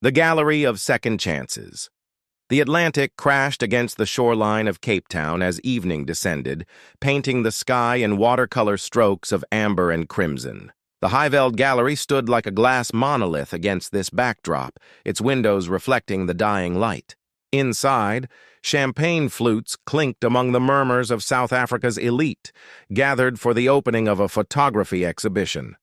The Gallery of Second Chances. The Atlantic crashed against the shoreline of Cape Town as evening descended, painting the sky in watercolor strokes of amber and crimson. The Highveld Gallery stood like a glass monolith against this backdrop, its windows reflecting the dying light. Inside, champagne flutes clinked among the murmurs of South Africa's elite, gathered for the opening of a photography exhibition.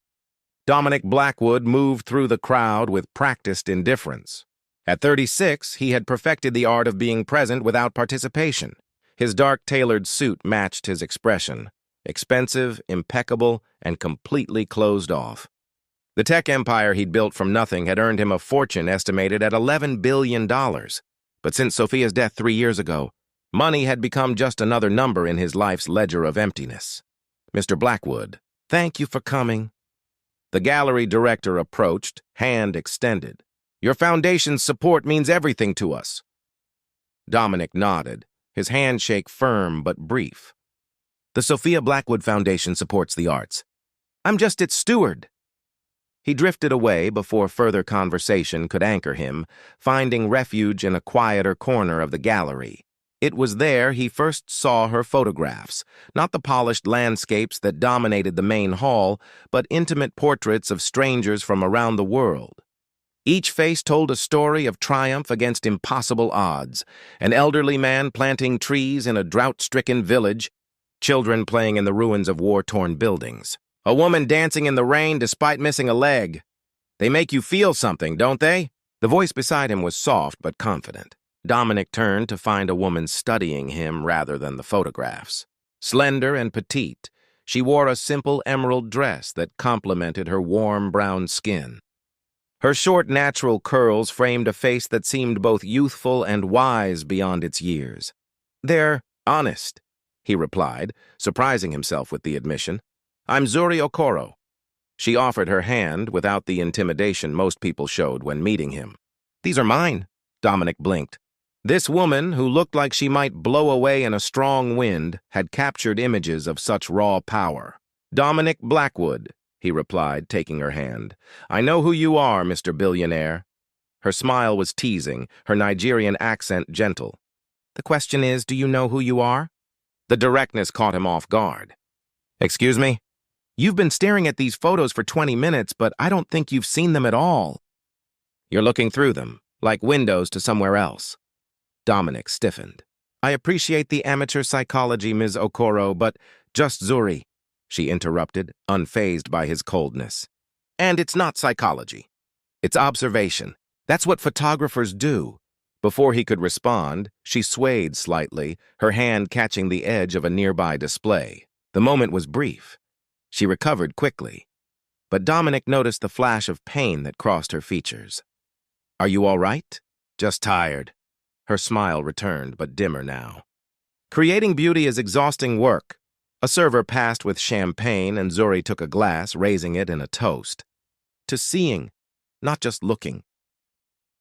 Dominic Blackwood moved through the crowd with practiced indifference. At 36, he had perfected the art of being present without participation. His dark tailored suit matched his expression, expensive, impeccable, and completely closed off. The tech empire he'd built from nothing had earned him a fortune estimated at $11 billion. But since Sophia's death 3 years ago, money had become just another number in his life's ledger of emptiness. Mr. Blackwood, thank you for coming. The gallery director approached, hand extended. Your foundation's support means everything to us. Dominic nodded, his handshake firm but brief. The Sophia Blackwood Foundation supports the arts. I'm just its steward. He drifted away before further conversation could anchor him, finding refuge in a quieter corner of the gallery. It was there he first saw her photographs, not the polished landscapes that dominated the main hall, but intimate portraits of strangers from around the world. Each face told a story of triumph against impossible odds: an elderly man planting trees in a drought-stricken village, children playing in the ruins of war-torn buildings, a woman dancing in the rain despite missing a leg. They make you feel something, don't they? The voice beside him was soft but confident. Dominic turned to find a woman studying him rather than the photographs. Slender and petite, she wore a simple emerald dress that complemented her warm brown skin. Her short natural curls framed a face that seemed both youthful and wise beyond its years. They're honest, he replied, surprising himself with the admission. I'm Zuri Okoro. She offered her hand without the intimidation most people showed when meeting him. These are mine, Dominic blinked. This woman, who looked like she might blow away in a strong wind, had captured images of such raw power. Dominic Blackwood, he replied, taking her hand. I know who you are, Mr. Billionaire. Her smile was teasing, her Nigerian accent gentle. The question is, do you know who you are? The directness caught him off guard. Excuse me? You've been staring at these photos for 20 minutes, but I don't think you've seen them at all. You're looking through them, like windows to somewhere else. Dominic stiffened. I appreciate the amateur psychology, Ms. Okoro, but just Zuri, she interrupted, unfazed by his coldness. And it's not psychology. It's observation. That's what photographers do. Before he could respond, she swayed slightly, her hand catching the edge of a nearby display. The moment was brief. She recovered quickly, but Dominic noticed the flash of pain that crossed her features. Are you all right? Just tired. Her smile returned, but dimmer now. Creating beauty is exhausting work. A server passed with champagne, and Zuri took a glass, raising it in a toast. To seeing, not just looking.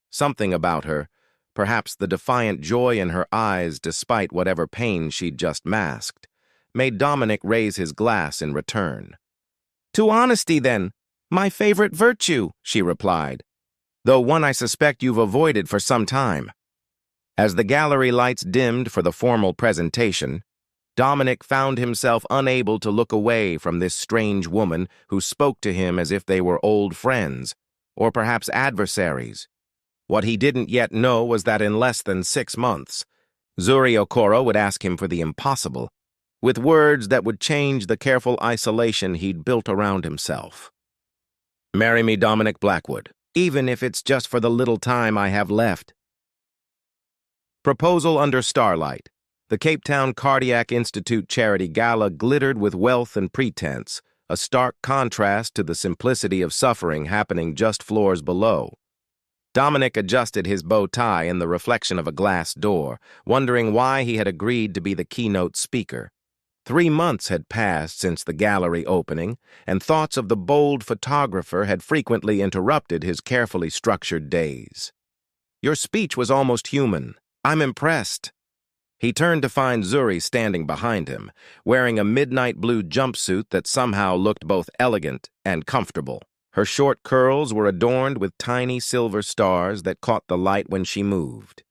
Something about her, perhaps the defiant joy in her eyes despite whatever pain she'd just masked, made Dominic raise his glass in return. To honesty, then, my favorite virtue, she replied, though one I suspect you've avoided for some time. As the gallery lights dimmed for the formal presentation, Dominic found himself unable to look away from this strange woman who spoke to him as if they were old friends, or perhaps adversaries. What he didn't yet know was that in less than 6 months, Zuri Okoro would ask him for the impossible, with words that would change the careful isolation he'd built around himself. Marry me, Dominic Blackwood, even if it's just for the little time I have left. Proposal under starlight. The Cape Town Cardiac Institute charity gala glittered with wealth and pretense, a stark contrast to the simplicity of suffering happening just floors below. Dominic adjusted his bow tie in the reflection of a glass door, wondering why he had agreed to be the keynote speaker. 3 months had passed since the gallery opening, and thoughts of the bold photographer had frequently interrupted his carefully structured days. Your speech was almost human. I'm impressed. He turned to find Zuri standing behind him, wearing a midnight blue jumpsuit that somehow looked both elegant and comfortable. Her short curls were adorned with tiny silver stars that caught the light when she moved.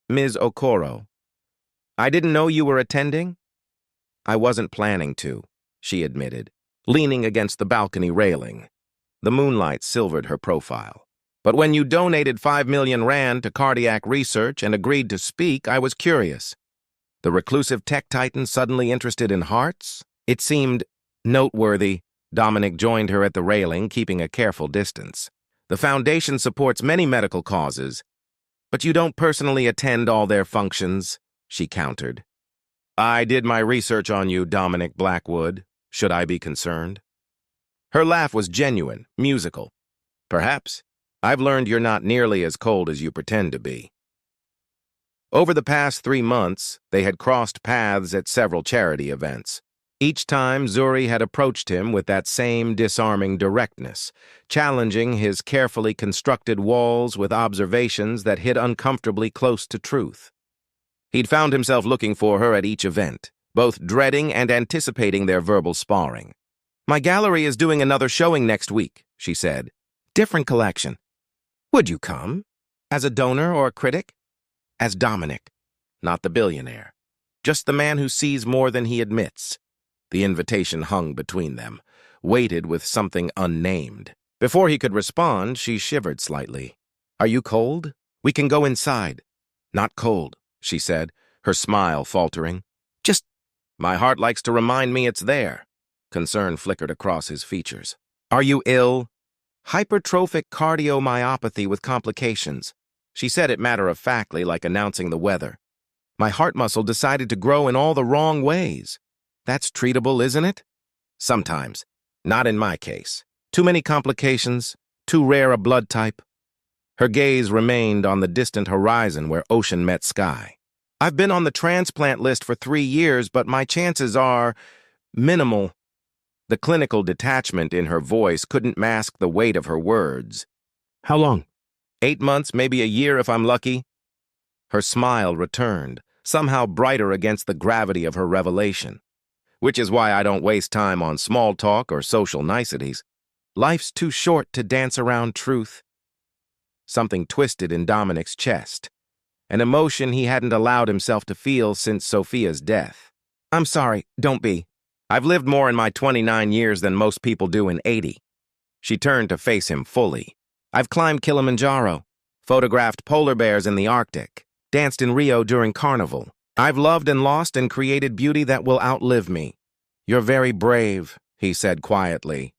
"Ms. Okoro, I didn't know you were attending?" "I wasn't planning to," she admitted, leaning against the balcony railing. The moonlight silvered her profile. "But when you donated 5 million rand to cardiac research and agreed to speak, I was curious. The reclusive tech titan suddenly interested in hearts? It seemed noteworthy." Dominic joined her at the railing, keeping a careful distance. "The foundation supports many medical causes, but you don't personally attend all their functions," she countered. "I did my research on you, Dominic Blackwood. Should I be concerned?" Her laugh was genuine, musical. "Perhaps. I've learned you're not nearly as cold as you pretend to be." Over the past 3 months, they had crossed paths at several charity events. Each time, Zuri had approached him with that same disarming directness, challenging his carefully constructed walls with observations that hit uncomfortably close to truth. He'd found himself looking for her at each event, both dreading and anticipating their verbal sparring. "My gallery is doing another showing next week," she said. "Different collection. Would you come? As a donor or a critic?" "As Dominic, not the billionaire. Just the man who sees more than he admits." The invitation hung between them, weighted with something unnamed. Before he could respond, she shivered slightly. "Are you cold? We can go inside." "Not cold," she said, her smile faltering. "Just, my heart likes to remind me it's there." Concern flickered across his features. "Are you ill?" "Hypertrophic cardiomyopathy with complications." She said it matter-of-factly, like announcing the weather. "My heart muscle decided to grow in all the wrong ways." "That's treatable, isn't it?" "Sometimes. Not in my case. Too many complications, too rare a blood type." Her gaze remained on the distant horizon where ocean met sky. "I've been on the transplant list for 3 years, but my chances are minimal." The clinical detachment in her voice couldn't mask the weight of her words. "How long?" 8 months, maybe a year if I'm lucky." Her smile returned, somehow brighter against the gravity of her revelation. "Which is why I don't waste time on small talk or social niceties. Life's too short to dance around truth." Something twisted in Dominic's chest, an emotion he hadn't allowed himself to feel since Sophia's death. "I'm sorry, don't be. I've lived more in my 29 years than most people do in 80. She turned to face him fully. "I've climbed Kilimanjaro, photographed polar bears in the Arctic, danced in Rio during Carnival. I've loved and lost and created beauty that will outlive me." "You're very brave," he said quietly.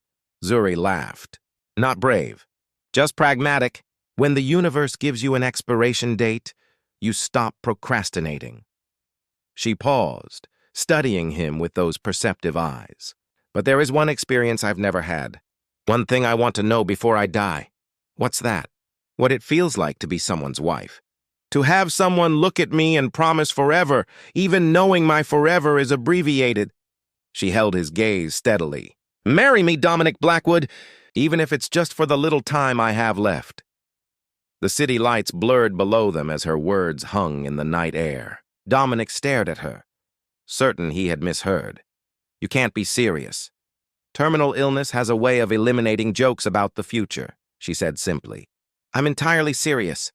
Zuri laughed. "Not brave, just pragmatic. When the universe gives you an expiration date, you stop procrastinating." She paused, studying him with those perceptive eyes. "But there is one experience I've never had. One thing I want to know before I die." "What's that?" "What it feels like to be someone's wife. To have someone look at me and promise forever, even knowing my forever is abbreviated." She held his gaze steadily. "Marry me, Dominic Blackwood, even if it's just for the little time I have left." The city lights blurred below them as her words hung in the night air. Dominic stared at her, certain he had misheard. "You can't be serious." "Terminal illness has a way of eliminating jokes about the future," she said simply. "I'm entirely serious.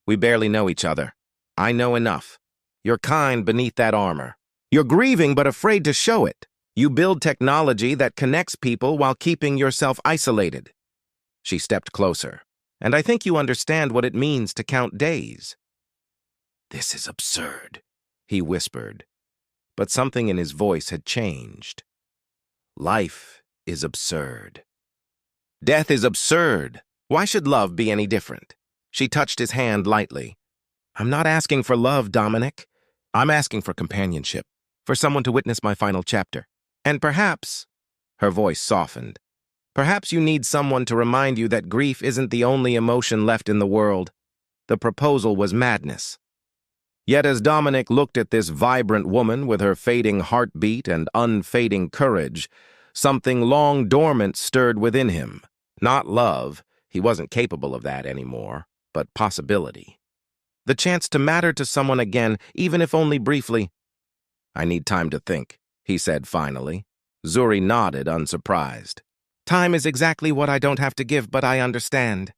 We barely know each other. I know enough. You're kind beneath that armor. You're grieving but afraid to show it. You build technology that connects people while keeping yourself isolated." She stepped closer. "And I think you understand what it means to count days." "This is absurd," he whispered. But something in his voice had changed. "Life is absurd. Death is absurd. Why should love be any different?" She touched his hand lightly. "I'm not asking for love, Dominic. I'm asking for companionship, for someone to witness my final chapter. And perhaps," her voice softened, "perhaps you need someone to remind you that grief isn't the only emotion left in the world." The proposal was madness. Yet as Dominic looked at this vibrant woman with her fading heartbeat and unfading courage, something long dormant stirred within him. Not love, he wasn't capable of that anymore, but possibility. The chance to matter to someone again, even if only briefly. "I need time to think," he said finally. Zuri nodded, unsurprised. Time is exactly what I don't have to give, but I understand.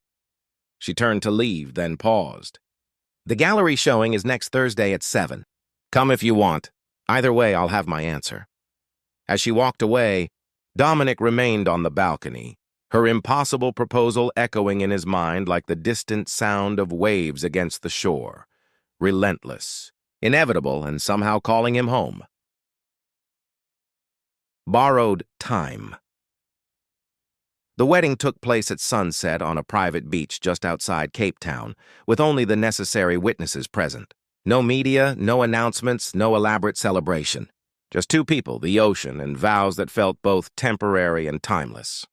She turned to leave, then paused. The gallery showing is next Thursday at 7. Come if you want. Either way, I'll have my answer. As she walked away, Dominic remained on the balcony, her impossible proposal echoing in his mind like the distant sound of waves against the shore, relentless, inevitable, and somehow calling him home. Borrowed time. The wedding took place at sunset on a private beach just outside Cape Town, with only the necessary witnesses present. No media, no announcements, no elaborate celebration. Just two people, the ocean, and vows that felt both temporary and timeless.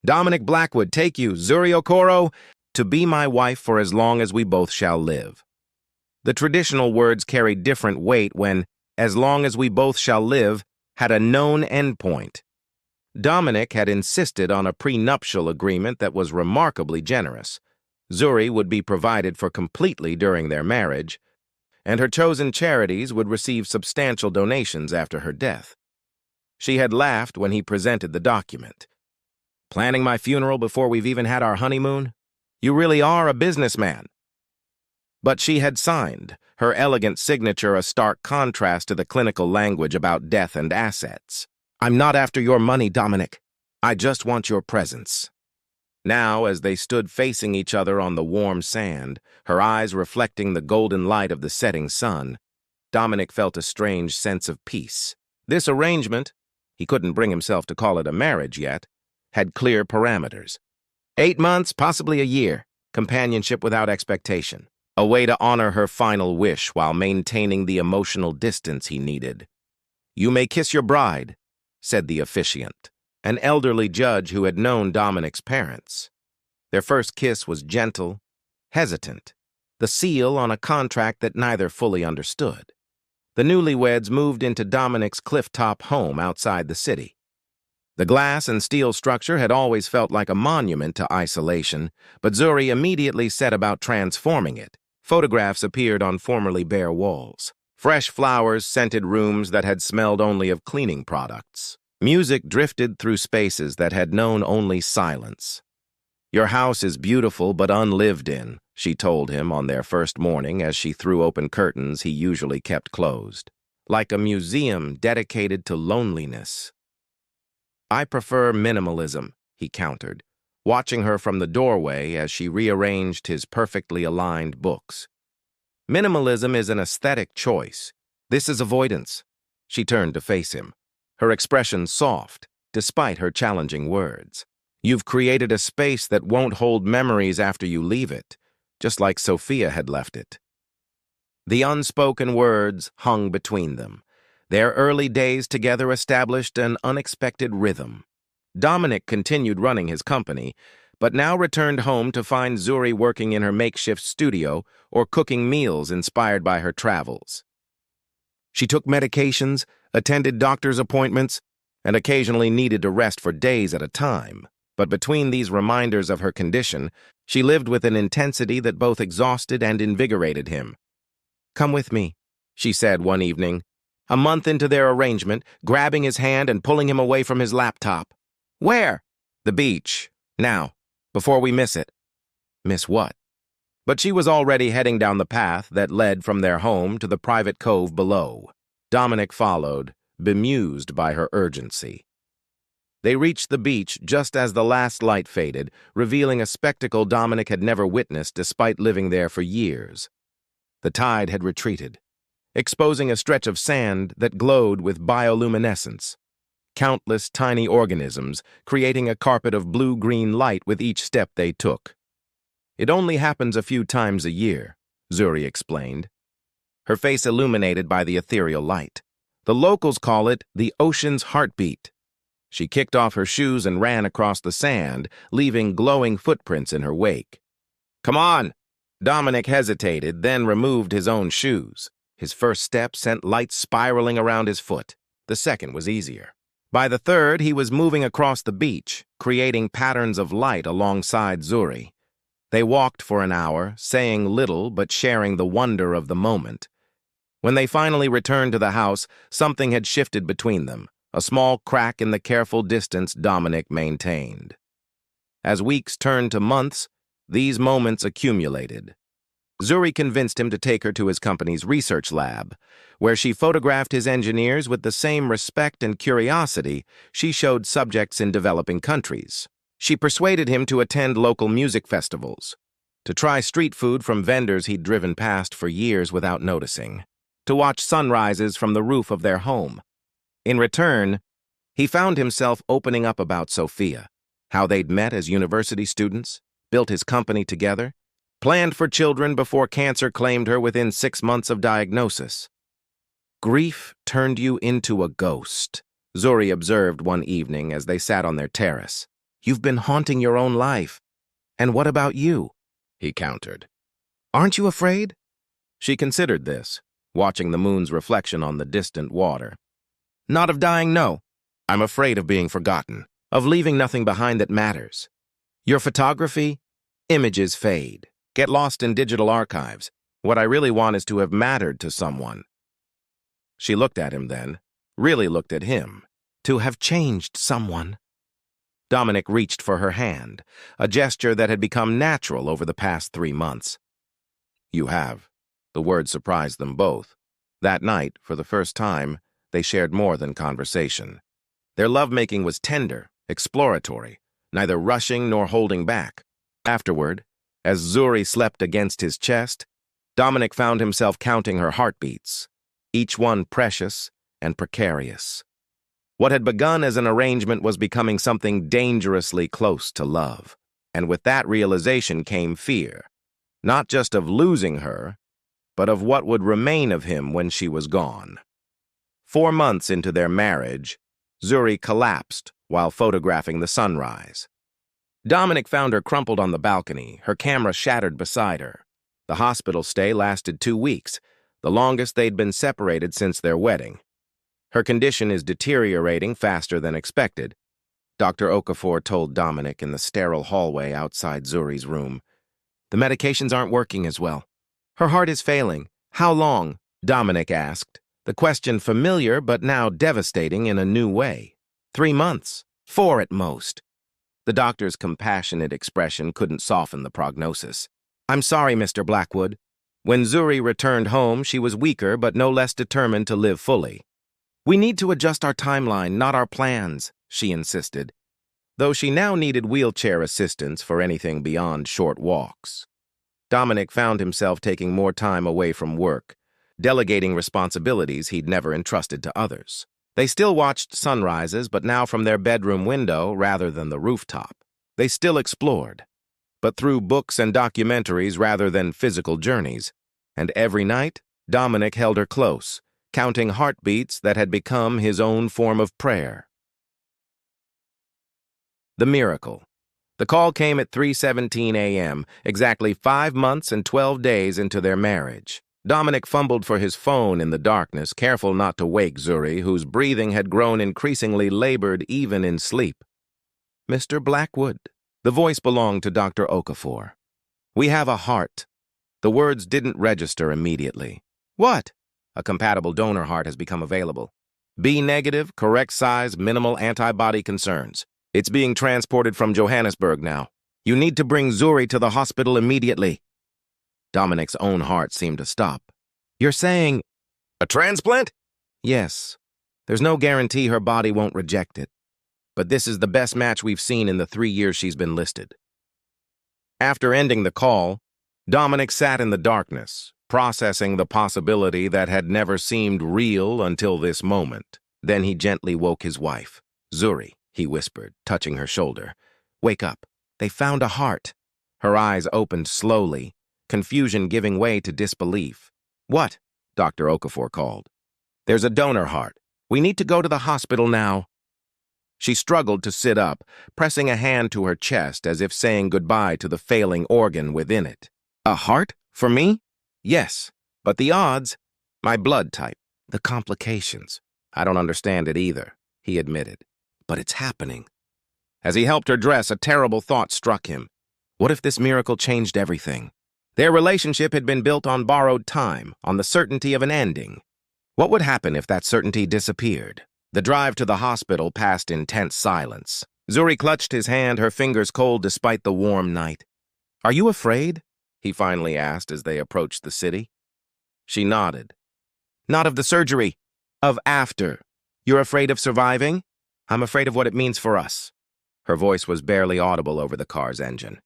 Dominic Blackwood, take you, Zuri Okoro, to be my wife for as long as we both shall live. The traditional words carried different weight when, as long as we both shall live, had a known endpoint. Dominic had insisted on a prenuptial agreement that was remarkably generous. Zuri would be provided for completely during their marriage, and her chosen charities would receive substantial donations after her death. She had laughed when he presented the document. Planning my funeral before we've even had our honeymoon? You really are a businessman. But she had signed, her elegant signature a stark contrast to the clinical language about death and assets. I'm not after your money, Dominic. I just want your presence. Now, as they stood facing each other on the warm sand, her eyes reflecting the golden light of the setting sun, Dominic felt a strange sense of peace. This arrangement, he couldn't bring himself to call it a marriage yet, had clear parameters. 8 months, possibly a year, companionship without expectation. A way to honor her final wish while maintaining the emotional distance he needed. You may kiss your bride, said the officiant, an elderly judge who had known Dominic's parents. Their first kiss was gentle, hesitant, the seal on a contract that neither fully understood. The newlyweds moved into Dominic's cliff-top home outside the city. The glass and steel structure had always felt like a monument to isolation, but Zuri immediately set about transforming it. Photographs appeared on formerly bare walls. Fresh flowers scented rooms that had smelled only of cleaning products. Music drifted through spaces that had known only silence. Your house is beautiful but unlived in, she told him on their first morning as she threw open curtains he usually kept closed. Like a museum dedicated to loneliness. I prefer minimalism, he countered, watching her from the doorway as she rearranged his perfectly aligned books. Minimalism is an aesthetic choice. This is avoidance. She turned to face him, her expression soft, despite her challenging words. You've created a space that won't hold memories after you leave it, just like Sophia had left it. The unspoken words hung between them. Their early days together established an unexpected rhythm. Dominic continued running his company, but now returned home to find Zuri working in her makeshift studio or cooking meals inspired by her travels. She took medications, attended doctor's appointments, and occasionally needed to rest for days at a time. But between these reminders of her condition, she lived with an intensity that both exhausted and invigorated him. Come with me, she said one evening, a month into their arrangement, grabbing his hand and pulling him away from his laptop. Where? The beach. Now, before we miss it. Miss what? But she was already heading down the path that led from their home to the private cove below. Dominic followed, bemused by her urgency. They reached the beach just as the last light faded, revealing a spectacle Dominic had never witnessed despite living there for years. The tide had retreated, exposing a stretch of sand that glowed with bioluminescence. Countless tiny organisms, creating a carpet of blue-green light with each step they took. It only happens a few times a year, Zuri explained, her face illuminated by the ethereal light. The locals call it the ocean's heartbeat. She kicked off her shoes and ran across the sand, leaving glowing footprints in her wake. Come on! Dominic hesitated, then removed his own shoes. His first step sent light spiraling around his foot. The second was easier. By the third, he was moving across the beach, creating patterns of light alongside Zuri. They walked for an hour, saying little but sharing the wonder of the moment. When they finally returned to the house, something had shifted between them. a small crack in the careful distance Dominic maintained. As weeks turned to months, these moments accumulated. Zuri convinced him to take her to his company's research lab, where she photographed his engineers with the same respect and curiosity she showed subjects in developing countries. She persuaded him to attend local music festivals, to try street food from vendors he'd driven past for years without noticing, to watch sunrises from the roof of their home. In return, he found himself opening up about Sophia, how they'd met as university students, built his company together, planned for children before cancer claimed her within 6 months of diagnosis. "Grief turned you into a ghost," Zuri observed one evening as they sat on their terrace. "You've been haunting your own life. And what about you?" he countered. "Aren't you afraid?" She considered this, watching the moon's reflection on the distant water. "Not of dying, no. I'm afraid of being forgotten, of leaving nothing behind that matters. Your photography, images fade, get lost in digital archives. What I really want is to have mattered to someone." She looked at him then, really looked at him. "To have changed someone." Dominic reached for her hand, a gesture that had become natural over the past 3 months. "You have." The word surprised them both. That night, for the first time, they shared more than conversation. Their lovemaking was tender, exploratory, neither rushing nor holding back. Afterward, as Zuri slept against his chest, Dominic found himself counting her heartbeats, each one precious and precarious. What had begun as an arrangement was becoming something dangerously close to love. And with that realization came fear, not just of losing her, but of what would remain of him when she was gone. 4 months into their marriage, Zuri collapsed while photographing the sunrise. Dominic found her crumpled on the balcony, her camera shattered beside her. The hospital stay lasted 2 weeks, the longest they'd been separated since their wedding. Her condition is deteriorating faster than expected, Dr. Okafor told Dominic in the sterile hallway outside Zuri's room. "The medications aren't working as well. Her heart is failing." "How long?" Dominic asked, the question familiar but now devastating in a new way. 3 months. 4 at most. The doctor's compassionate expression couldn't soften the prognosis. "I'm sorry, Mr. Blackwood." When Zuri returned home, she was weaker but no less determined to live fully. "We need to adjust our timeline, not our plans," she insisted, though she now needed wheelchair assistance for anything beyond short walks. Dominic found himself taking more time away from work, delegating responsibilities he'd never entrusted to others. They still watched sunrises, but now from their bedroom window rather than the rooftop. They still explored, but through books and documentaries rather than physical journeys. And every night, Dominic held her close, counting heartbeats that had become his own form of prayer. The miracle. The call came at 3:17 a.m., exactly 5 months and 12 days into their marriage. Dominic fumbled for his phone in the darkness, careful not to wake Zuri, whose breathing had grown increasingly labored even in sleep. "Mr. Blackwood." The voice belonged to Dr. Okafor. "We have a heart." The words didn't register immediately. "What?" "A compatible donor heart has become available. B negative, correct size, minimal antibody concerns. It's being transported from Johannesburg now. You need to bring Zuri to the hospital immediately." Dominic's own heart seemed to stop. "You're saying—" "A transplant?" "Yes. There's no guarantee her body won't reject it. But this is the best match we've seen in the 3 years she's been listed." After ending the call, Dominic sat in the darkness, processing the possibility that had never seemed real until this moment. Then he gently woke his wife. "Zuri," he whispered, touching her shoulder. "Wake up. They found a heart." Her eyes opened slowly, confusion giving way to disbelief. "What?" Dr. Okafor called. "There's a donor heart. We need to go to the hospital now." She struggled to sit up, pressing a hand to her chest as if saying goodbye to the failing organ within it. "A heart? For me?" "Yes, but the odds—" "My blood type. The complications. I don't understand it either," he admitted. "But it's happening." As he helped her dress, a terrible thought struck him. What if this miracle changed everything? Their relationship had been built on borrowed time, on the certainty of an ending. What would happen if that certainty disappeared? The drive to the hospital passed in tense silence. Zuri clutched his hand, her fingers cold despite the warm night. "Are you afraid?" he finally asked as they approached the city. She nodded. "Not of the surgery, of after. You're afraid of surviving? I'm afraid of what it means for us." Her voice was barely audible over the car's engine.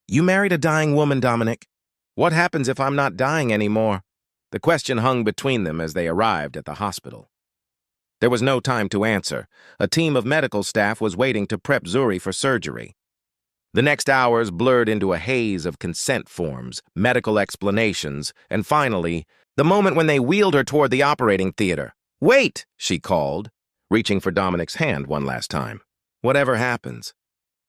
"You married a dying woman, Dominic. What happens if I'm not dying anymore?" The question hung between them as they arrived at the hospital. There was no time to answer. A team of medical staff was waiting to prep Zuri for surgery. The next hours blurred into a haze of consent forms, medical explanations, and finally, the moment when they wheeled her toward the operating theater. "Wait!" she called, reaching for Dominic's hand one last time. "Whatever happens,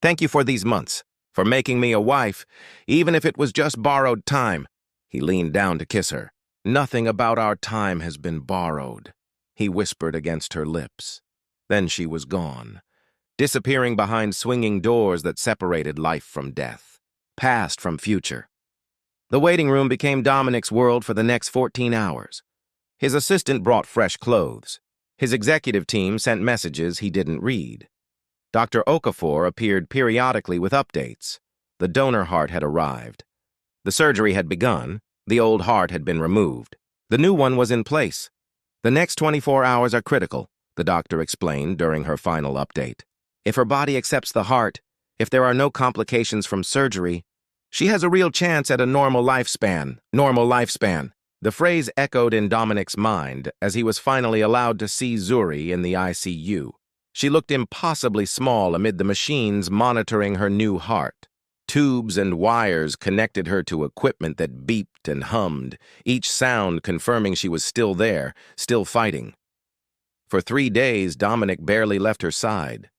thank you for these months, for making me a wife, even if it was just borrowed time." He leaned down to kiss her. "Nothing about our time has been borrowed," he whispered against her lips. Then she was gone, disappearing behind swinging doors that separated life from death, past from future. The waiting room became Dominic's world for the next 14 hours. His assistant brought fresh clothes. His executive team sent messages he didn't read. Dr. Okafor appeared periodically with updates. The donor heart had arrived. The surgery had begun. The old heart had been removed. The new one was in place. "The next 24 hours are critical," the doctor explained during her final update. "If her body accepts the heart, if there are no complications from surgery, she has a real chance at a normal lifespan. Normal lifespan." The phrase echoed in Dominic's mind as he was finally allowed to see Zuri in the ICU. She looked impossibly small amid the machines monitoring her new heart. Tubes and wires connected her to equipment that beeped and hummed, each sound confirming she was still there, still fighting. For 3 days, Dominic barely left her side.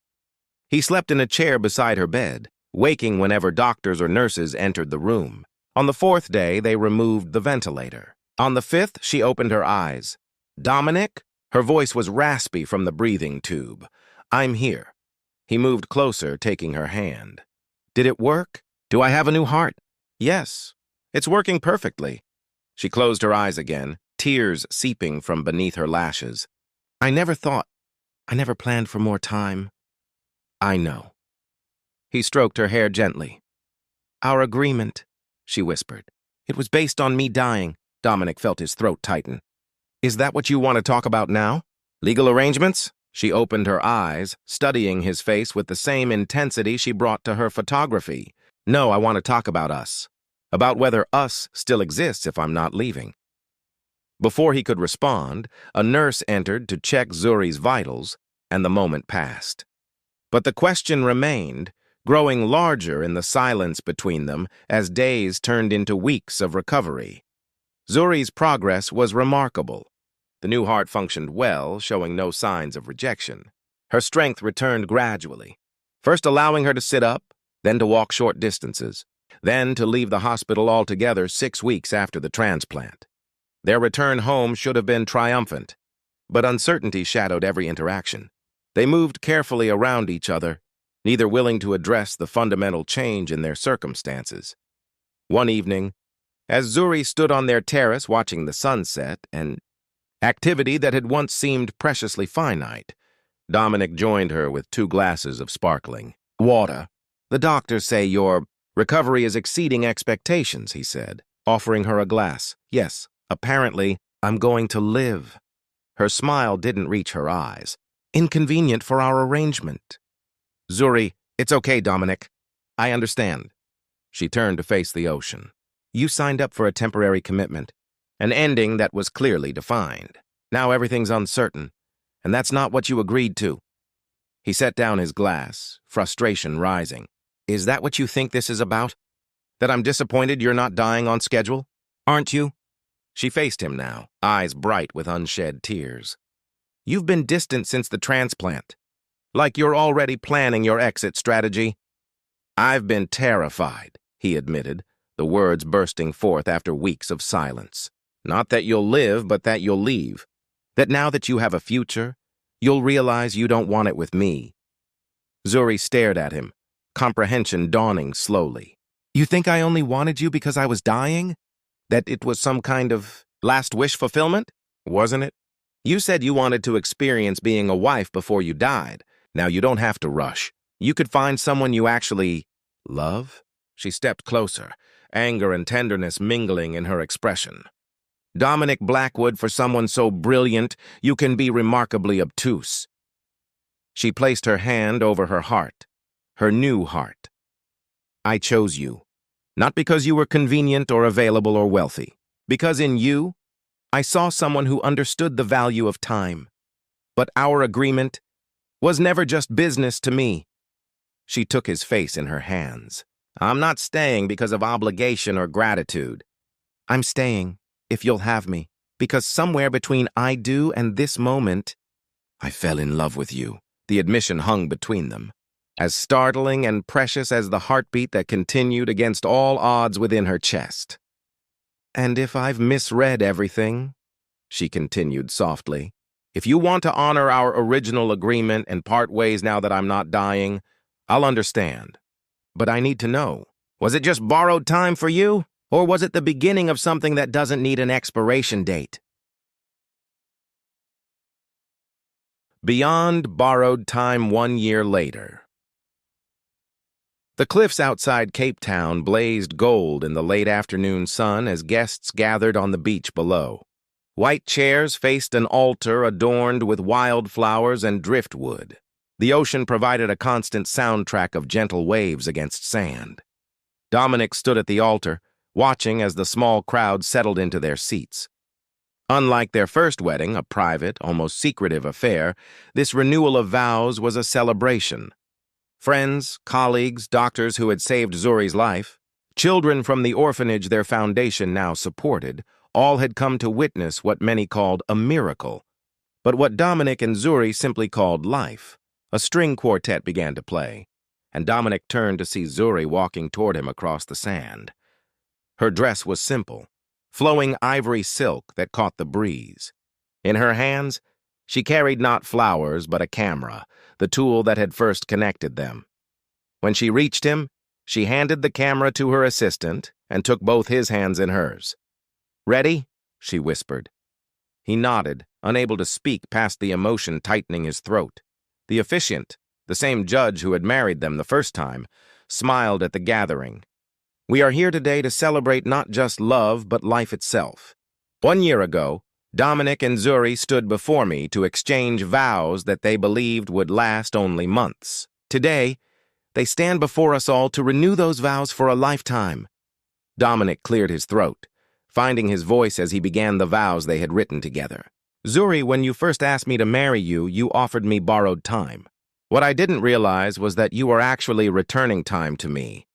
He slept in a chair beside her bed, waking whenever doctors or nurses entered the room. On the 4th day, they removed the ventilator. On the 5th, she opened her eyes. "Dominic?" Her voice was raspy from the breathing tube. "I'm here." He moved closer, taking her hand. "Did it work? Do I have a new heart?" "Yes, it's working perfectly." She closed her eyes again, tears seeping from beneath her lashes. I never planned for more time." "I know." He stroked her hair gently. "Our agreement," she whispered. "It was based on me dying." Dominic felt his throat tighten. "Is that what you want to talk about now? Legal arrangements?" She opened her eyes, studying his face with the same intensity she brought to her photography. "No, I want to talk about us. About whether us still exists if I'm not leaving." Before he could respond, a nurse entered to check Zuri's vitals, and the moment passed. But the question remained, growing larger in the silence between them as days turned into weeks of recovery. Zuri's progress was remarkable. The new heart functioned well, showing no signs of rejection. Her strength returned gradually, first allowing her to sit up, then to walk short distances, then to leave the hospital altogether 6 weeks after the transplant. Their return home should have been triumphant, but uncertainty shadowed every interaction. They moved carefully around each other, neither willing to address the fundamental change in their circumstances. One evening, as Zuri stood on their terrace watching the sunset, and activity that had once seemed preciously finite, Dominic joined her with 2 glasses of sparkling water. "The doctors say your recovery is exceeding expectations," he said, offering her a glass. "Yes, apparently, I'm going to live." Her smile didn't reach her eyes. "Inconvenient for our arrangement." "Zuri, it's okay, Dominic. I understand." She turned to face the ocean. "You signed up for a temporary commitment, an ending that was clearly defined. Now everything's uncertain, and that's not what you agreed to." He set down his glass, frustration rising. "Is that what you think this is about? That I'm disappointed you're not dying on schedule? Aren't you?" She faced him now, eyes bright with unshed tears. "You've been distant since the transplant, like you're already planning your exit strategy." "I've been terrified," he admitted, the words bursting forth after weeks of silence. "Not that you'll live, but that you'll leave. That now that you have a future, you'll realize you don't want it with me." Zuri stared at him, comprehension dawning slowly. "You think I only wanted you because I was dying? That it was some kind of last wish fulfillment? Wasn't it?" You said you wanted to experience being a wife before you died. Now you don't have to rush. You could find someone you actually love." She stepped closer, anger and tenderness mingling in her expression. "Dominic Blackwood, for someone so brilliant, you can be remarkably obtuse." She placed her hand over her heart, her new heart. "I chose you, not because you were convenient or available or wealthy, because in you, I saw someone who understood the value of time. But our agreement was never just business to me." She took his face in her hands. "I'm not staying because of obligation or gratitude. I'm staying, if you'll have me, because somewhere between I do and this moment, I fell in love with you." The admission hung between them, as startling and precious as the heartbeat that continued against all odds within her chest. "And if I've misread everything," she continued softly, "if you want to honor our original agreement and part ways now that I'm not dying, I'll understand. But I need to know, was it just borrowed time for you? Or was it the beginning of something that doesn't need an expiration date?" Beyond borrowed time 1 year later. The cliffs outside Cape Town blazed gold in the late afternoon sun as guests gathered on the beach below. White chairs faced an altar adorned with wildflowers and driftwood. The ocean provided a constant soundtrack of gentle waves against sand. Dominic stood at the altar, watching as the small crowd settled into their seats. Unlike their first wedding, a private, almost secretive affair, this renewal of vows was a celebration. Friends, colleagues, doctors who had saved Zuri's life, children from the orphanage their foundation now supported, all had come to witness what many called a miracle, but what Dominic and Zuri simply called life. A string quartet began to play, and Dominic turned to see Zuri walking toward him across the sand. Her dress was simple, flowing ivory silk that caught the breeze. In her hands, she carried not flowers but a camera, the tool that had first connected them. When she reached him, she handed the camera to her assistant and took both his hands in hers. "Ready?" she whispered. He nodded, unable to speak past the emotion tightening his throat. The officiant, the same judge who had married them the first time, smiled at the gathering. "We are here today to celebrate not just love, but life itself. 1 year ago, Dominic and Zuri stood before me to exchange vows that they believed would last only months. Today, they stand before us all to renew those vows for a lifetime." Dominic cleared his throat, finding his voice as he began the vows they had written together. "Zuri, when you first asked me to marry you, you offered me borrowed time. What I didn't realize was that you were actually returning time to me.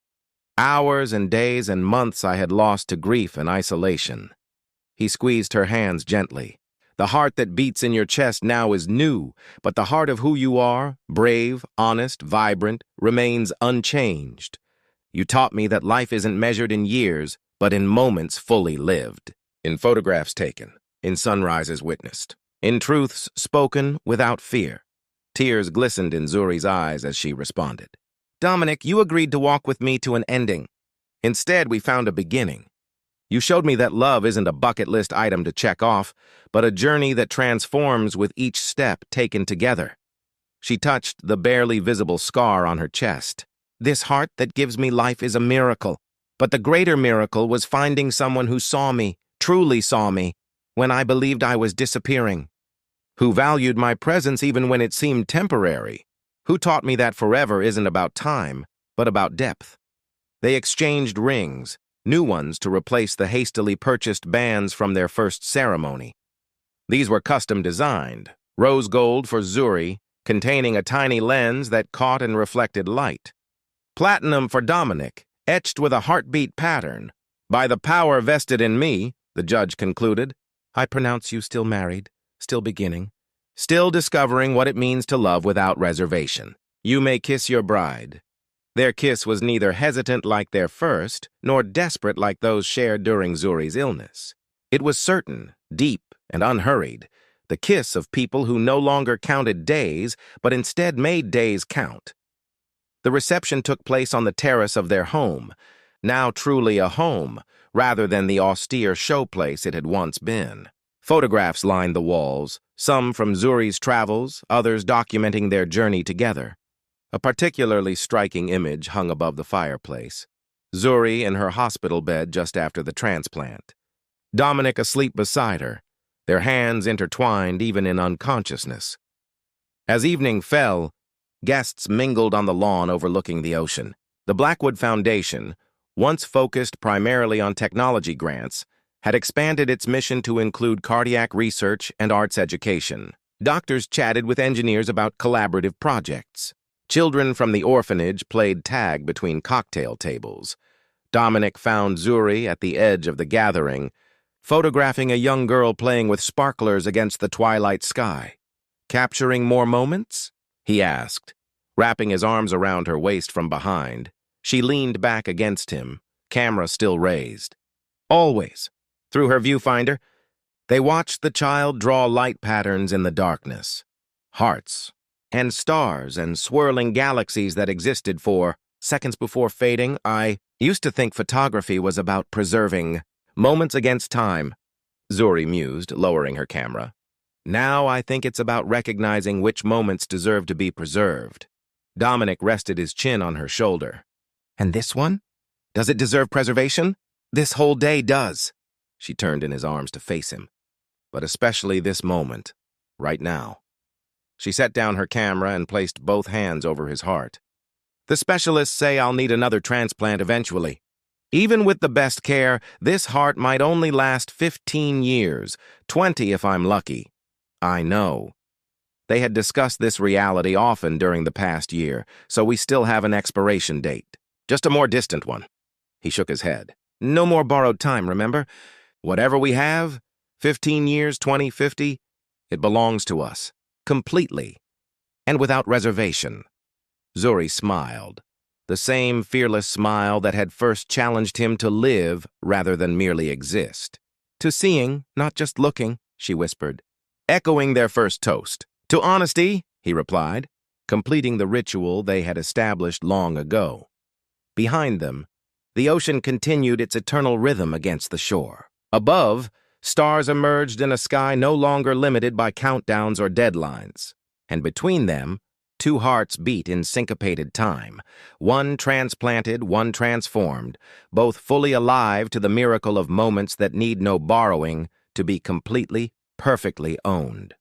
Hours and days and months I had lost to grief and isolation." He squeezed her hands gently. "The heart that beats in your chest now is new, but the heart of who you are, brave, honest, vibrant, remains unchanged. You taught me that life isn't measured in years, but in moments fully lived. In photographs taken, in sunrises witnessed, in truths spoken without fear." Tears glistened in Zuri's eyes as she responded. "Dominic, you agreed to walk with me to an ending. Instead, we found a beginning. You showed me that love isn't a bucket list item to check off, but a journey that transforms with each step taken together." She touched the barely visible scar on her chest. "This heart that gives me life is a miracle, but the greater miracle was finding someone who saw me, truly saw me, when I believed I was disappearing. Who valued my presence even when it seemed temporary. Who taught me that forever isn't about time, but about depth." They exchanged rings, new ones to replace the hastily purchased bands from their first ceremony. These were custom designed, rose gold for Zuri, containing a tiny lens that caught and reflected light. Platinum for Dominic, etched with a heartbeat pattern. "By the power vested in me," the judge concluded, "I pronounce you still married, still beginning, still discovering what it means to love without reservation. You may kiss your bride." Their kiss was neither hesitant like their first, nor desperate like those shared during Zuri's illness. It was certain, deep, and unhurried, the kiss of people who no longer counted days, but instead made days count. The reception took place on the terrace of their home, now truly a home, rather than the austere showplace it had once been. Photographs lined the walls, some from Zuri's travels, others documenting their journey together. A particularly striking image hung above the fireplace. Zuri in her hospital bed just after the transplant. Dominic asleep beside her, their hands intertwined even in unconsciousness. As evening fell, guests mingled on the lawn overlooking the ocean. The Blackwood Foundation, once focused primarily on technology grants, had expanded its mission to include cardiac research and arts education. Doctors chatted with engineers about collaborative projects. Children from the orphanage played tag between cocktail tables. Dominic found Zuri at the edge of the gathering, photographing a young girl playing with sparklers against the twilight sky. "Capturing more moments?" he asked, wrapping his arms around her waist from behind. She leaned back against him, camera still raised. Always. Through her viewfinder, they watched the child draw light patterns in the darkness. Hearts, and stars and swirling galaxies that existed for seconds before fading. I used to think photography was about preserving moments against time, Zuri mused, lowering her camera. Now I think it's about recognizing which moments deserve to be preserved. Dominic rested his chin on her shoulder. And this one? Does it deserve preservation? This whole day does. She turned in his arms to face him. But especially this moment, right now. She set down her camera and placed both hands over his heart. The specialists say I'll need another transplant eventually. Even with the best care, this heart might only last 15 years, 20 if I'm lucky. I know. They had discussed this reality often during the past year, so we still have an expiration date. Just a more distant one. He shook his head. No more borrowed time, remember? Whatever we have, 15 years, 20, 50, it belongs to us. Completely, and without reservation. Zuri smiled, the same fearless smile that had first challenged him to live rather than merely exist. To seeing, not just looking, she whispered, echoing their first toast. To honesty, he replied, completing the ritual they had established long ago. Behind them, the ocean continued its eternal rhythm against the shore. Above, stars emerged in a sky no longer limited by countdowns or deadlines. And between them, two hearts beat in syncopated time, one transplanted, one transformed, both fully alive to the miracle of moments that need no borrowing to be completely, perfectly owned.